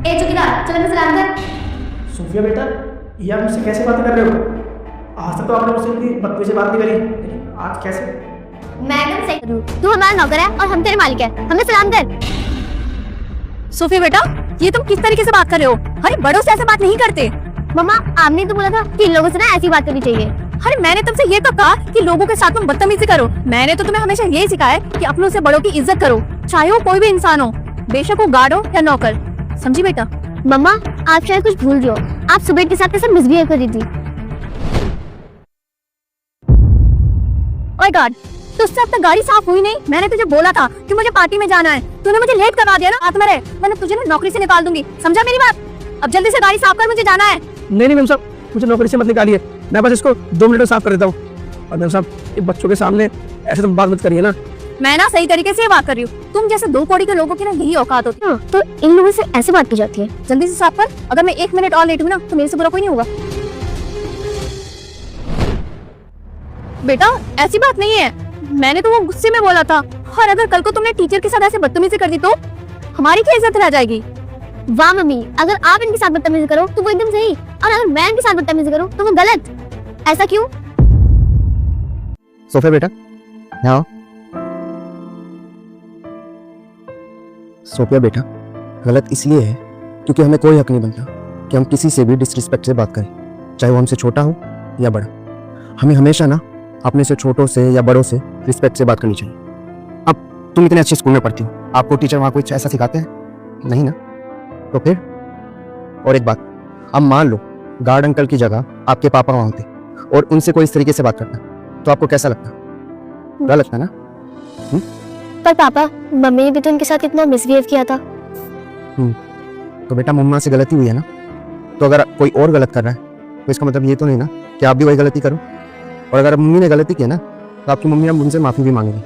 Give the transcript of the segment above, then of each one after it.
ए चौकीदार, चलो मुझसे सलाम कर। सूफिया बेटा, ये आप मुझसे कैसे बातें कर रहे हो? आज तक तो आपने मुझसे इतनी बदतमीजी से बात नहीं करी, लेकिन आज कैसे? मैं एकदम सही करूँ। तू हमारा नौकर है और हम तेरे मालिक है, हमें सलाम कर। सोफिया बेटा, ये तुम किस तरीके से बात कर रहे हो? अरे बड़ों से ऐसे बात नहीं करते। मम्मा, आपने तो बोला था कि इन लोगों से ना ऐसी बात करनी चाहिए। अरे मैंने तुमसे ये तो कहा कि लोगों के साथ तुम बदतमीजी करो। मैंने तो तुम्हें हमेशा यही सिखाया है कि अपनों से बड़ों की इज्जत करो, चाहे वो कोई भी इंसान हो, बेशक वो गार्ड हो या नौकर। समझी बेटा? मम्मा, आप शायद कुछ भूल रही हो। आप सुबेर के साथ कैसे मिसबिहेव कर रही थी। ओए गार्ड, तुझसे अब तक गाड़ी साफ हुई नहीं? मैंने तुझे बोला था कि मुझे पार्टी में जाना है, तूने मुझे लेट करवा दिया ना। हाथ में रहे, मैंने तुझे ना नौकरी से निकाल दूंगी, समझा मेरी बात? अब जल्दी से गाड़ी साफ कर, मुझे जाना है। नहीं मैम साहब, मुझे नौकरी से मत निकालिए, मैं बस इसको 2 मिनट में साफ कर देता हूँ। और मैम साहब, ये बच्चों के सामने ऐसे तुम बात मत करिए ना। मैं ना सही तरीके से बात कर रही हूँ। तुम जैसे 2 कौड़ी के लोगों की ना यही औकात होती है। तो इन लोगों से ऐसे बात की जाती है। जल्दी से साफ कर, अगर मैं 1 मिनट और लेट हुई ना तो मेरे से बुरा कोई नहीं होगा। बेटा ऐसी बात नहीं है, मैंने तो वो गुस्से में बोला था। और अगर कल को तुमने टीचर के साथ ऐसे बदतमीजी कर दी तो हमारी क्या इज्जत रह जाएगी? वाह मम्मी, अगर आप इनके साथ बदतमीजी करो तो वो एकदम सही, और अगर मैं इनके साथ बदतमीजी करूं तो वो गलत। ऐसा क्यों? सोफिया बेटा, यहाँ आओ। सोफिया बेटा, गलत इसलिए है क्योंकि हमें कोई हक नहीं बनता कि हम किसी से भी डिसरिस्पेक्ट से बात करें, चाहे वो हमसे छोटा हो या बड़ा। हमें हमेशा ना अपने से छोटों से या बड़ों से रिस्पेक्ट से बात करनी चाहिए। अब तुम इतने अच्छे स्कूल में पढ़ती हो, आपको टीचर वहाँ कुछ ऐसा सिखाते हैं? नहीं ना? तो फिर? और एक बात, अब मान लो गार्ड अंकल की जगह आपके पापा वहाँ होते और उनसे कोई इस तरीके से बात करता, तो आपको कैसा लगता? गलत है ना? पर पापा, मम्मी ने भी तो इनके साथ इतना मिसबिहेव किया था। तो बेटा मम्मा से गलती हुई है ना, तो अगर कोई और गलत कर रहा है तो इसका मतलब ये तो नहीं ना कि आप भी वही गलती करो। और अगर मम्मी ने गलती की है ना तो आपकी मम्मी अब उनसे माफी भी मांगेगी।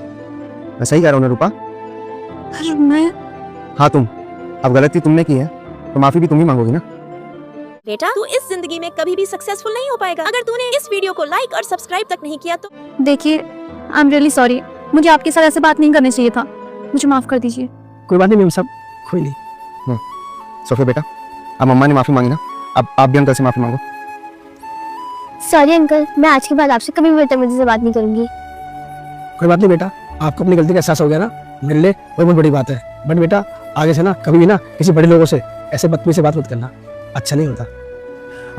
मैं सही कह रहा हूँ ना रूपा? अरे मैं? हाँ तुम, अब गलती तुमने की है तो माफी भी तुम ही मांगोगी ना। बेटा, तू इस जिंदगी में कभी भी सक्सेसफुल नहीं हो पाएगा अगर तूने इस वीडियो को लाइक और सब्सक्राइब तक नहीं किया तो। देखिए, आई एम रियली सॉरी, मुझे आपके साथ ऐसे बात नहीं करनी चाहिए था, मुझे माफ कर दीजिए। कोई बात नहीं मैम साहब, कोई नहीं। सोफिया बेटा, अब मम्मा ने माफी मांगी ना, अब आप भी अंकल से माफी मांगो। सॉरी अंकल, मैं आज के बाद आपसे कभी भी बदतमीजी से बात नहीं करूंगी। कोई बात नहीं बेटा, आपको अपनी गलती का एहसास हो गया ना, मेरे लिए वही बहुत बड़ी बात है। बट बेटा, आगे से ना कभी भी ना किसी बड़े लोगों से ऐसे बदतमीजी से बात मत करना, अच्छा नहीं होता।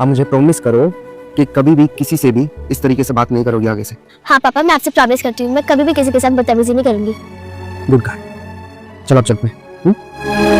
आप मुझे प्रॉमिस करो कि कभी भी किसी से भी इस तरीके से बात नहीं करोगे आगे से। हाँ पापा, मैं आपसे प्रॉमिस करती हूँ, मैं कभी भी किसी के साथ बदतमीजी नहीं करूंगी। गुड गार्ड, चलो अब चलते हैं।